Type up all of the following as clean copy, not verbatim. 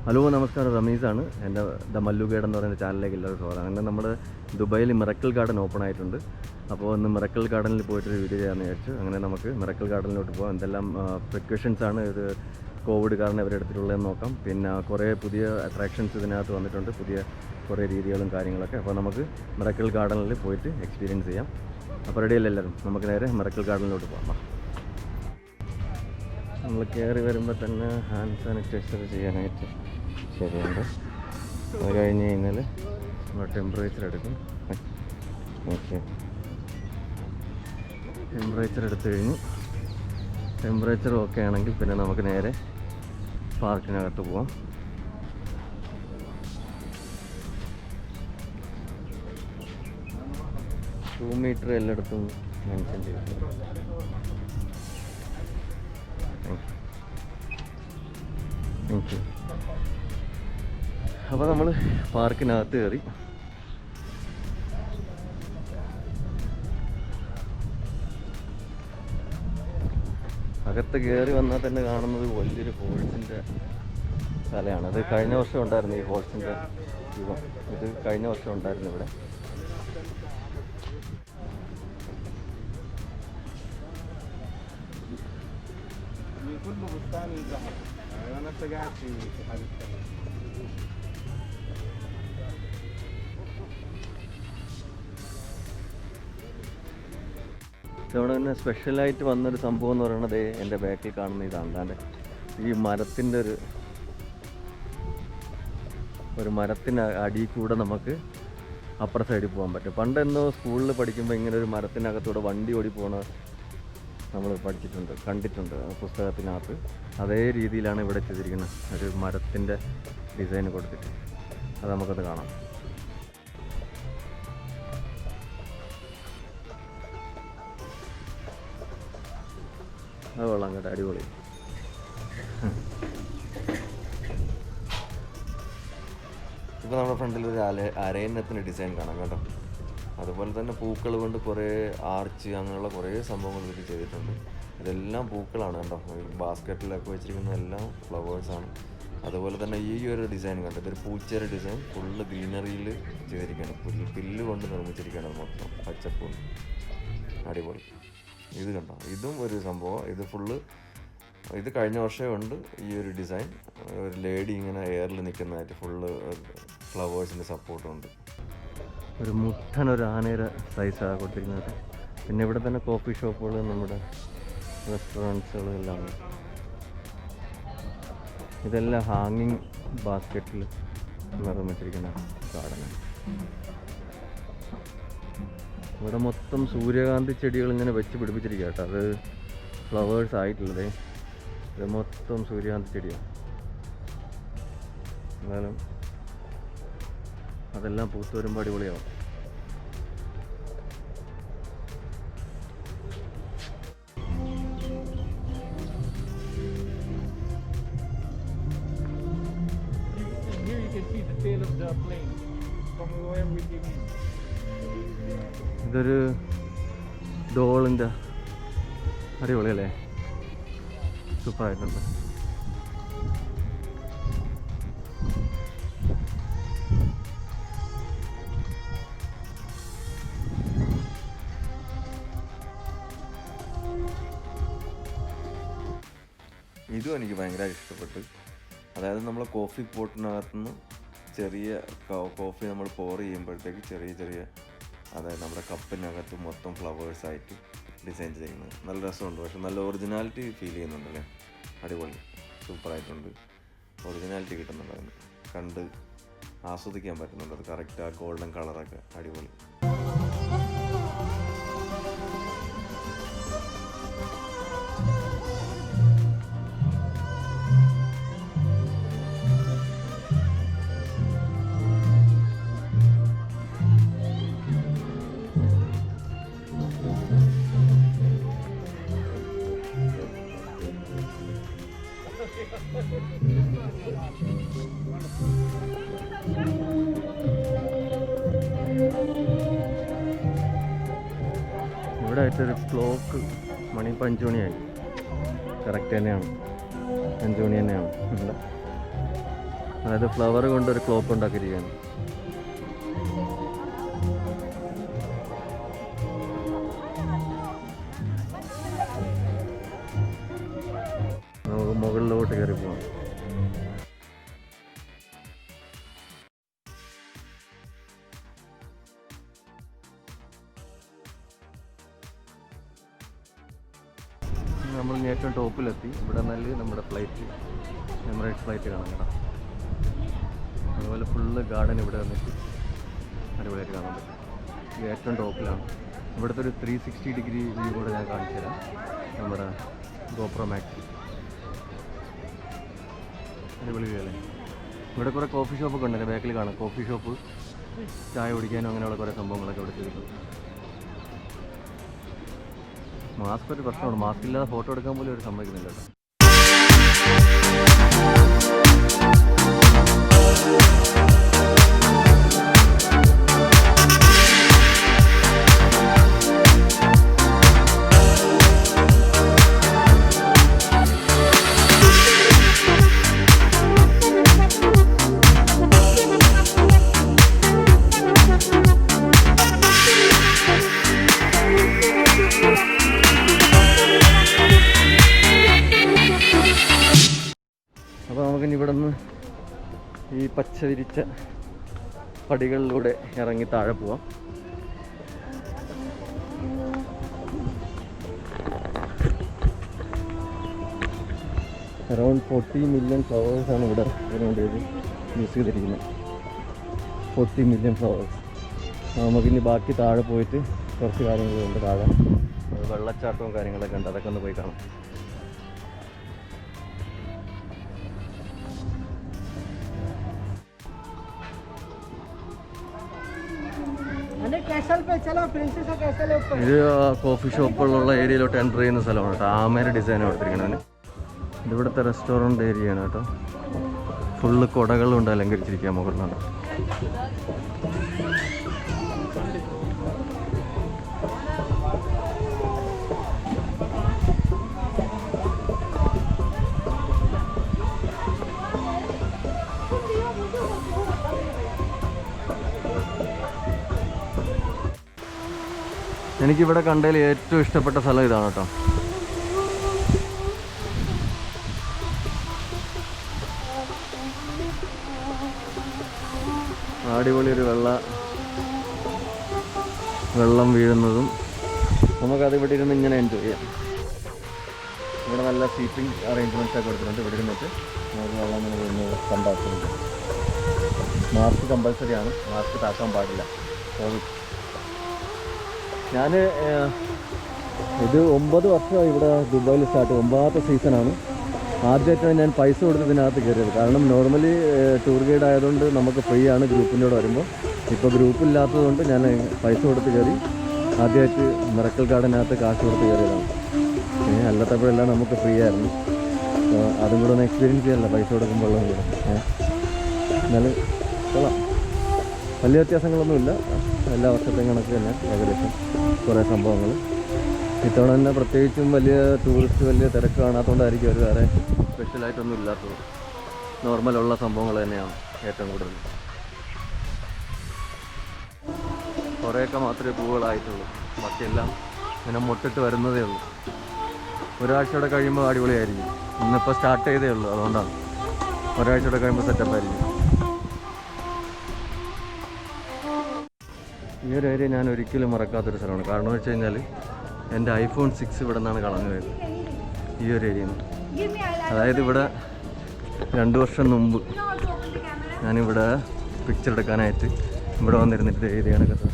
Hello നമസ്കാരം, റമീസാണ്. എൻ്റെ the Mallu guide എന്ന് പറയുന്ന ചാനലിലേക്ക് എല്ലാവരും സ്വാഗതം. അങ്ങനെ നമ്മുടെ ദുബായിൽ മിറക്കിൾ ഗാർഡൻ ഓപ്പൺ ആയിട്ടുണ്ട്. അപ്പോൾ ഒന്ന് മിറക്കിൾ ഗാർഡനിൽ പോയിട്ടൊരു വീഡിയോ ചെയ്യാമെന്ന് വിചാരിച്ചു. അങ്ങനെ നമുക്ക് മിറക്കിൾ ഗാർഡനിലോട്ട് പോകാം. എന്തെല്ലാം പ്രിക്കോഷൻസാണ് ഇത് കോവിഡ് കാരണം ഇവരെടുത്തിട്ടുള്ളതെന്ന് നോക്കാം. പിന്നെ കുറേ പുതിയ അട്രാക്ഷൻസ് ഇതിനകത്ത് വന്നിട്ടുണ്ട്, പുതിയ കുറേ രീതികളും കാര്യങ്ങളൊക്കെ. അപ്പോൾ നമുക്ക് മിറക്കിൾ ഗാർഡനിൽ പോയിട്ട് എക്സ്പീരിയൻസ് ചെയ്യാം. അപ്പോൾ റെഡിയല്ല എല്ലാവരും? നമുക്ക് നേരെ മിറക്കിൾ ഗാർഡനിലോട്ട് പോകാം. നമ്മൾ കയറി വരുമ്പോൾ തന്നെ ഹാൻഡ് സാനിറ്റൈസർ ചെയ്യാനായിട്ട് ശരിയുണ്ട്. അത് കഴിഞ്ഞ് കഴിഞ്ഞാൽ നമ്മൾ ടെമ്പറേച്ചർ എടുക്കും. ഓക്കെ, ടെമ്പറേച്ചർ എടുത്തു കഴിഞ്ഞ് ടെമ്പറേച്ചർ ഓക്കെ ആണെങ്കിൽ പിന്നെ നമുക്ക് നേരെ പാർക്കിനകത്ത് പോവാം. $2 മീറ്റർ എല്ലായിടത്തും മെൻഷൻ ചെയ്തിട്ടുണ്ട്. Thank you. അപ്പോൾ നമ്മൾ പാർക്കിനകത്ത് കയറി. അകത്ത് കയറി വന്നാൽ തന്നെ കാണുന്നത് വലിയൊരു ഹോൾസിൻ്റെ സ്ഥലമാണ്. അത് കഴിഞ്ഞ വർഷം ഉണ്ടായിരുന്നു, ഈ ഹോൾസിൻ്റെ യുഗം. ഇത് കഴിഞ്ഞ വർഷം ഉണ്ടായിരുന്നു ഇവിടെ. ഇതോടെ തന്നെ സ്പെഷ്യലായിട്ട് വന്നൊരു സംഭവം എന്ന് പറയുന്നത് എൻ്റെ ബാക്കിൽ കാണുന്ന ഇതാണ്. അതാണ്ട് ഈ മരത്തിൻ്റെ ഒരു മരത്തിന് അടിയിൽ കൂടെ നമുക്ക് അപ്പുറ സൈഡിൽ പോകാൻ പറ്റും. പണ്ടെന്നോ സ്കൂളിൽ പഠിക്കുമ്പോൾ ഇങ്ങനെ ഒരു മരത്തിനകത്തൂടെ വണ്ടി ഓടി പോകണ നമ്മൾ പഠിച്ചിട്ടുണ്ട്, കണ്ടിട്ടുണ്ട് പുസ്തകത്തിനകത്ത്. അതേ രീതിയിലാണ് ഇവിടെ ചെയ്തിരിക്കുന്നത്. ഒരു മരത്തിൻ്റെ ഡിസൈൻ കൊടുത്തിട്ട് അത് നമുക്കത് കാണാം. അത് കൊള്ളാം കേട്ടോ, അടിപൊളി. ഇപ്പോൾ നമ്മുടെ ഫ്രണ്ടിൽ ഒരു അരയന്നത്തിൻ്റെ ഡിസൈൻ കാണാം കേട്ടോ. അതുപോലെ തന്നെ പൂക്കൾ കൊണ്ട് കുറേ ആർച്ച് അങ്ങനെയുള്ള കുറേ സംഭവങ്ങൾ ഇവർ ചെയ്തിട്ടുണ്ട്. ഇതെല്ലാം പൂക്കളാണ് കേട്ടോ. ബാസ്ക്കറ്റിലൊക്കെ വെച്ചിരിക്കുന്നതെല്ലാം ഫ്ലവേഴ്സാണ്. അതുപോലെ തന്നെ ഈ ഒരു ഡിസൈൻ കണ്ടോ, ഇതൊരു പൂച്ചയുടെ ഡിസൈൻ ഫുള്ള് ഗ്രീനറിയിൽ ചെയ്തിരിക്കുകയാണ്. പുല്ല് കൊണ്ട് നിർമ്മിച്ചിരിക്കുകയാണ് മൊത്തം, പച്ചപ്പൂ. അടിപൊളി. ഇത് കണ്ടോ, ഇതും ഒരു സംഭവം. ഇത് കഴിഞ്ഞ വർഷമേ ഉണ്ട് ഈ ഒരു ഡിസൈൻ. ഒരു ലേഡി ഇങ്ങനെ എയറിൽ നിൽക്കുന്നതായിട്ട് ഫുള്ള് ഫ്ലവേഴ്സിൻ്റെ സപ്പോർട്ടുണ്ട്. ഒരു മുട്ടനൊരു ആനയുടെ സൈസാണ് കൊടുത്തിരിക്കുന്നത്. പിന്നെ ഇവിടെ തന്നെ കോഫി ഷോപ്പുകൾ, നമ്മുടെ റെസ്റ്റോറൻറ്റ്സുകളും എല്ലാം ഉണ്ട്. ഇതെല്ലാം ഹാങ്ങിങ് ബാസ്ക്കറ്റിൽ നിർമ്മിച്ചിരിക്കുന്ന ഗാർഡനാണ്. ഇവിടെ മൊത്തം സൂര്യകാന്തി ചെടികൾ ഇങ്ങനെ വെച്ച് പിടിപ്പിച്ചിരിക്കുക കേട്ടോ. അത് ഫ്ലവേഴ്സ് ആയിട്ടുള്ളത്. ഇത് മൊത്തം സൂര്യകാന്തി ചെടിയാണ്. എന്നാലും അതെല്ലാം പൂത്ത് വരുമ്പോൾ അടിപൊളിയാവും. ഇതൊരു ഡോളിൻ്റെ അടിപൊളിയല്ലേ, സൂപ്പറായിട്ടുണ്ട്. ഇതും എനിക്ക് ഭയങ്കരമായിട്ട് ഇഷ്ടപ്പെട്ടു. അതായത് നമ്മൾ കോഫി പോട്ടിനകത്തുനിന്ന് ചെറിയ കോഫി നമ്മൾ പോർ ചെയ്യുമ്പോഴത്തേക്ക് ചെറിയ അതായത് നമ്മുടെ കപ്പിനകത്ത് മൊത്തം ഫ്ലവേഴ്സായിട്ട് ഡിസൈൻ ചെയ്യുന്നത് നല്ല രസമുണ്ട്. പക്ഷെ നല്ല ഒറിജിനാലിറ്റി ഫീൽ ചെയ്യുന്നുണ്ടല്ലേ, അടിപൊളി, സൂപ്പറായിട്ടുണ്ട്. ഒറിജിനാലിറ്റി കിട്ടുന്നുണ്ട്, അതിന് കണ്ട് ആസ്വദിക്കാൻ പറ്റുന്നുണ്ട്. അത് കറക്റ്റ് ആ ഗോൾഡൻ കളറൊക്കെ അടിപൊളി. ഇവിടെ ആയിട്ടൊരു ക്ലോക്ക് മണി ഇപ്പോൾ 5 മണിയായി. കറക്റ്റ് തന്നെയാണ്, 5 മണി തന്നെയാണ്. അതായത് ഫ്ലവർ കൊണ്ടൊരു ക്ലോക്ക് ഉണ്ടാക്കിയിരിക്കുകയാണ്. നമുക്ക് മുകളിലോട്ട് കയറി പോകാം. നമ്മൾ ഏറ്റവും ടോപ്പിലെത്തി. ഇവിടെ നല്ല നമ്മുടെ ഫ്ലൈറ്റ്, എമിറേറ്റ്സ് ഫ്ലൈറ്റ് കാണാം കേട്ടോ. അതുപോലെ ഫുള്ള് ഗാർഡൻ ഇവിടെ വന്നിട്ട് അടിപൊളിയായിട്ട് കാണാൻ പറ്റും. ഇത് ഏറ്റവും ടോപ്പിലാണ്. ഇവിടുത്തെ ഒരു 360 ഡിഗ്രി വ്യൂ കൂടെ ഞാൻ കാണിച്ചു തരാം. നമ്മുടെ ഗോപ്രോ മാക്സ് അടിപൊളി വ്യൂ അല്ലേ. ഇവിടെ കുറേ കോഫി ഷോപ്പൊക്കെ ഉണ്ടല്ലേ, ബാക്കിൽ കാണാം. കോഫി ഷോപ്പ്, ചായ കുടിക്കാനും അങ്ങനെയുള്ള കുറേ സംഭവങ്ങളൊക്കെ ഇവിടെ ചെയ്തിട്ടുണ്ട്. മാസ്ക് ഒരു പ്രശ്നമാണ്. മാസ്ക് ഇല്ലാതെ ഫോട്ടോ എടുക്കാൻ പോലും ഒരു സമ്മതിക്കുന്നില്ല കേട്ടോ. അപ്പോൾ നമുക്കിനി ഇവിടെ നിന്ന് ഈ പച്ച വിരിച്ച പടികളിലൂടെ ഇറങ്ങി താഴെ പോവാം. അറൗണ്ട് 40 മില്യൺ ഫ്ലവേഴ്സാണ് ഇവിടെ അറൗണ്ട് യൂസ് ചെയ്തിരിക്കുന്നത്. 40 മില്യൺ ഫ്ലവേഴ്സ്. നമുക്കിനി ബാക്കി താഴെ പോയിട്ട് കുറച്ച് കാര്യങ്ങളുണ്ട്. താഴെ വെള്ളച്ചാട്ടവും കാര്യങ്ങളൊക്കെ ഉണ്ട്, അതൊക്കെ ഒന്ന് പോയി കാണാം. ഇത് കോഫി ഷോപ്പുകളുള്ള ഏരിയയിലോട്ട് എൻ്റർ ചെയ്യുന്ന സ്ഥലമാണ് കേട്ടോ. ആമേരെ ഡിസൈൻ കൊടുത്തിരിക്കുന്നത്. ഇതിവിടുത്തെ റെസ്റ്റോറൻറ്റ് ഏരിയയാണ് കേട്ടോ. ഫുള്ള് കുടകളുണ്ട് അലങ്കരിച്ചിരിക്കുക മുകളിലാണ്. എനിക്കിവിടെ കണ്ടതിൽ ഏറ്റവും ഇഷ്ടപ്പെട്ട സ്ഥലം ഇതാണ് കേട്ടോ. അടിപൊളി ഒരു വെള്ളം വീഴുന്നതും നമുക്കത് ഇവിടെ ഇരുന്ന് ഇങ്ങനെ എൻജോയ് ചെയ്യാം. ഇവിടെ നല്ല സീറ്റിംഗ് അറേഞ്ച്മെൻറ്റ്സ് ഒക്കെ കൊടുത്തിട്ടുണ്ട്. ഇവിടെ ഇരുന്നിട്ട് നമുക്ക് വെള്ളം ഇങ്ങനെ വീഴുന്നത് കണ്ടാക്കുന്നുണ്ട്. മാസ്ക് കമ്പൽസറിയാണ്, മാസ്ക് താക്കാൻ പാടില്ല. കോവിഡ്. ഞാൻ ഇത് 9 വർഷമായി ഇവിടെ ദുബായിൽ സ്റ്റാർട്ട്. 9ാമത്തെ സീസണാണ്. ആദ്യമായിട്ടാണ് ഞാൻ പൈസ കൊടുത്ത് ഇതിനകത്ത് കയറിയത്. കാരണം നോർമലി ടൂർ ഗൈഡ് ആയതുകൊണ്ട് നമുക്ക് ഫ്രീ ആണ് ഗ്രൂപ്പിൻ്റെ കൂടെ വരുമ്പോൾ. ഇപ്പോൾ ഗ്രൂപ്പില്ലാത്തതുകൊണ്ട് ഞാൻ പൈസ കൊടുത്ത് കയറി. ആദ്യമായിട്ട് മിറക്കൽ ഗാർഡനകത്ത് കാശ് കൊടുത്ത് കയറിയതാണ്. അല്ലാത്തപ്പോഴെല്ലാം നമുക്ക് ഫ്രീ ആയിരുന്നു. അതും കൂടെ ഒന്ന് എക്സ്പീരിയൻസ് ചെയ്യാനല്ല പൈസ കൊടുക്കുമ്പോൾ ഉള്ളത് കൂടെ. എന്നാലും കൊള്ളാം, വലിയ വ്യത്യാസങ്ങളൊന്നുമില്ല. എല്ലാ വർഷത്തെയും കണക്ക് തന്നെ ഏകദേശം കുറേ സംഭവങ്ങൾ. ഇത്തവണ തന്നെ പ്രത്യേകിച്ചും വലിയ ടൂറിസ്റ്റ് വലിയ തിരക്ക് കാണാത്തതുകൊണ്ടായിരിക്കും അവർ വേറെ സ്പെഷ്യലായിട്ടൊന്നും ഇല്ലാത്തത്. നോർമലുള്ള സംഭവങ്ങൾ തന്നെയാണ് ഏറ്റവും കൂടുതൽ. കുറേയൊക്കെ മാത്രമേ പൂവുകളായിട്ടുള്ളൂ, ബാക്കിയെല്ലാം ഇങ്ങനെ മൊട്ടിട്ട് വരുന്നതേ ഉള്ളൂ. ഒരാഴ്ചയോടെ കഴിയുമ്പോൾ അടിപൊളിയായിരിക്കും. ഇന്നിപ്പോൾ സ്റ്റാർട്ട് ചെയ്തേ ഉള്ളൂ, അതുകൊണ്ടാണ്. ഒരാഴ്ചയോടെ കഴിയുമ്പോൾ സെറ്റപ്പായിരിക്കും. ഈ ഒരു ഏരിയ ഞാൻ ഒരിക്കലും മറക്കാത്തൊരു സ്ഥലമാണ്. കാരണം എന്ന് വെച്ച് കഴിഞ്ഞാൽ എൻ്റെ iPhone 6 ഇവിടെ നിന്നാണ് കളഞ്ഞു പോയത്, ഈ ഒരു ഏരിയയിൽ നിന്ന്. അതായത് ഇവിടെ 2 വർഷം മുമ്പ് ഞാനിവിടെ പിക്ചർ എടുക്കാനായിട്ട് ഇവിടെ വന്നിരുന്നിട്ട് ഏരിയയാണ് കേട്ടോ.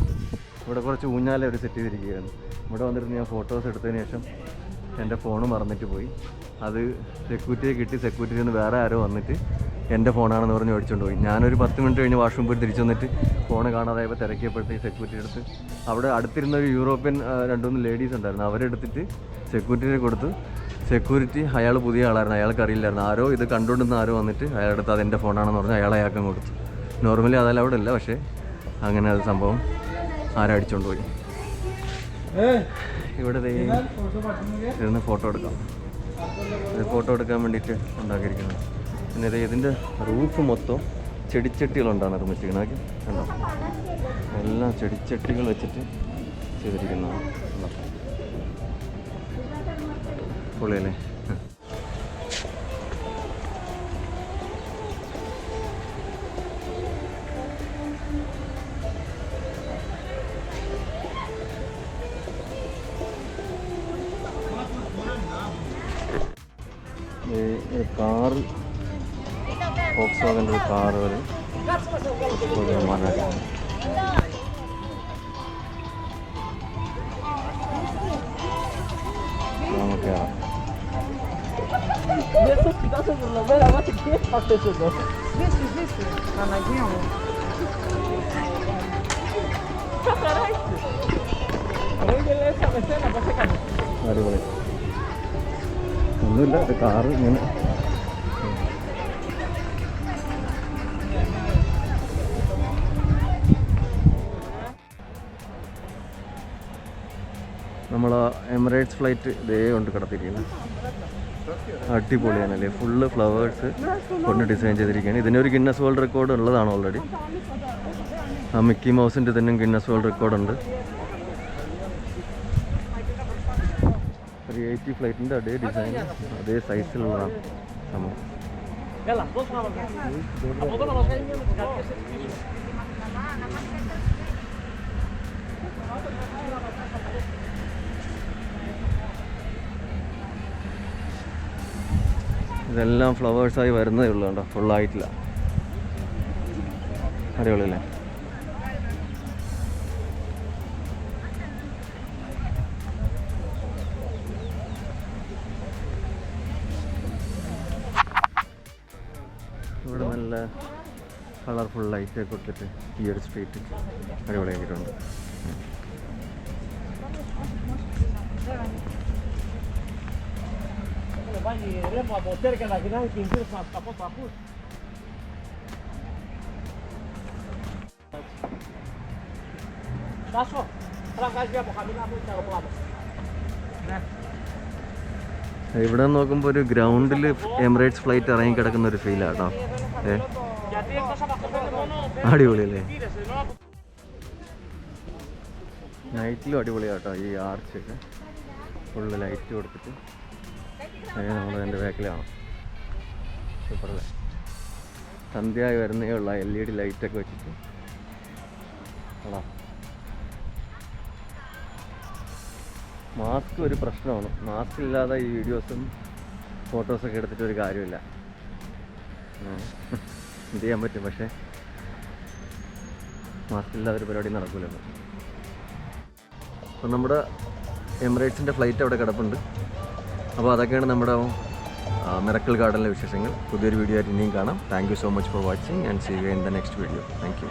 ഇവിടെ കുറച്ച് ഊഞ്ഞാല ഒരു സെറ്റ് ചെയ്തിരിക്കുകയാണ്. ഇവിടെ വന്നിരുന്ന് ഞാൻ ഫോട്ടോസ് എടുത്തതിന് ശേഷം എൻ്റെ ഫോൺ മറന്നിട്ട് പോയി. അത് സെക്യൂരിറ്റിയെ കിട്ടി. സെക്യൂരിറ്റിയിൽ നിന്ന് വേറെ ആരോ വന്നിട്ട് എൻ്റെ ഫോണാണെന്ന് പറഞ്ഞ് മേടിച്ചുകൊണ്ട് പോയി. ഞാനൊരു 10 മിനിറ്റ് കഴിഞ്ഞ് വാഷ്റൂം പോയി തിരിച്ചു വന്നിട്ട് ഫോൺ കാണാതായപ്പോൾ തിരക്കിയപ്പോഴത്തേക്ക് സെക്യൂരിറ്റി എടുത്ത് അവിടെ അടുത്തിരുന്ന ഒരു യൂറോപ്യൻ 2-3 ലേഡീസ് ഉണ്ടായിരുന്നു. അവരെടുത്തിട്ട് സെക്യൂരിറ്റിയെ കൊടുത്തു. സെക്യൂരിറ്റി അയാൾ പുതിയ ആളായിരുന്നു, അയാൾക്ക് അറിയില്ലായിരുന്നു. ആരോ ഇത് കണ്ടുകൊണ്ടിരുന്ന ആരോ വന്നിട്ട് അയാളെടുത്ത് അതെൻ്റെ ഫോണാണെന്ന് പറഞ്ഞ് അയാൾക്കും കൊടുത്തു. നോർമലി അതെല്ലാം അവിടെ ഇല്ല, പക്ഷേ അങ്ങനെ അത് സംഭവം ആരോ അടിച്ചുകൊണ്ട് പോയി. ഇവിടെ ഇരുന്ന് ഫോട്ടോ എടുക്കാം. ഇത് ഫോട്ടോ എടുക്കാൻ വേണ്ടിയിട്ട് ഉണ്ടാക്കിയിരിക്കുന്നത്. പിന്നെ ഇതിൻ്റെ റൂഫ് മൊത്തം ചെടിച്ചട്ടികളുണ്ടാണ് നിർമ്മിച്ചിരിക്കുന്നത്. കണ്ടോ, എല്ലാം ചെടിച്ചട്ടികൾ വെച്ചിട്ട് ചെയ്തിരിക്കുന്നതാണ്. പൊളിയല്ലേ? കാറ് ഫോക്സ് വാഗൻ്റെ ഒരു കാറുകൾ നിർമ്മാണമാക്കിയാണ്. നമുക്ക് അടിപൊളി. ഒന്നുമില്ല, ഒരു കാറ് ഇങ്ങനെ നമ്മൾ എമിറേറ്റ്സ് ഫ്ലൈറ്റ് ഇതേ കൊണ്ട് കിടത്തിയിരിക്കുന്നത്. അടിപൊളിയാണല്ലേ, ഫുള്ള് ഫ്ലവേഴ്സ് കൊണ്ട് ഡിസൈൻ ചെയ്തിരിക്കുകയാണ്. ഇതിനൊരു ഗിന്നസ് വേൾഡ് റെക്കോർഡ് ഉള്ളതാണ് ഓൾറെഡി. ആ മിക്കി മൗസിൻ്റെ തന്നെ ഗിന്നസ് വേൾഡ് റെക്കോർഡുണ്ട്. ഒരു 80 ഫ്ലൈറ്റിൻ്റെ അതേ ഡിസൈൻ അതേ സൈസിലുള്ളതാണ് സംഭവം. ഇതെല്ലാം ഫ്ലവേഴ്സായി വരുന്നതേ ഉള്ളൂ. കേട്ടോ, ഫുള്ളായിട്ടില്ല. അടിപൊളിയല്ലേ? ഇവിടെ നല്ല കളർഫുൾ ലൈറ്റൊക്കെ കൊടുത്തിട്ട് ഈ ഒരു സ്ട്രീറ്റ് അടിപൊളിയാക്കിയിട്ടുണ്ട്. ഇവിടെ നോക്കുമ്പോൾ ഒരു ഗ്രൗണ്ടിൽ എമിറേറ്റ്സ് ഫ്ലൈറ്റ് ഇറങ്ങി കിടക്കുന്ന ഒരു ഫീലാണ് കേട്ടോ. അടിപൊളിയല്ലേ? നൈറ്റിലും അടിപൊളിയാട്ടോ. ഈ ആർച്ചൊക്കെ ഫുള്ള് ലൈറ്റ് കൊടുത്തിട്ട് നമ്മൾ എൻ്റെ ബാക്കിലാണ്. സൂപ്പറല്ലേ? സന്ധ്യയായി വരുന്നേ ഉള്ള LED ലൈറ്റൊക്കെ വെച്ചിട്ട്. ആണോ? മാസ്ക് ഒരു പ്രശ്നമാണ്. മാസ്ക് ഇല്ലാതെ ഈ വീഡിയോസും ഫോട്ടോസൊക്കെ എടുത്തിട്ട് ഒരു കാര്യമില്ല. എന്ത് ചെയ്യാൻ പറ്റും, പക്ഷേ മാസ്ക് ഇല്ലാതെ ഒരു പരിപാടി നടക്കില്ലല്ലോ. അപ്പം നമ്മുടെ എമിറേറ്റ്സിൻ്റെ ഫ്ലൈറ്റ് അവിടെ കിടപ്പുണ്ട്. അപ്പോൾ അതൊക്കെയാണ് നമ്മുടെ മിറക്കിൾ ഗാർഡനിലെ വിശേഷങ്ങൾ. പുതിയൊരു വീഡിയോ ആയിട്ട് ഇനിയും കാണാം. Thank you so much for watching and see you in the next video. Thank U.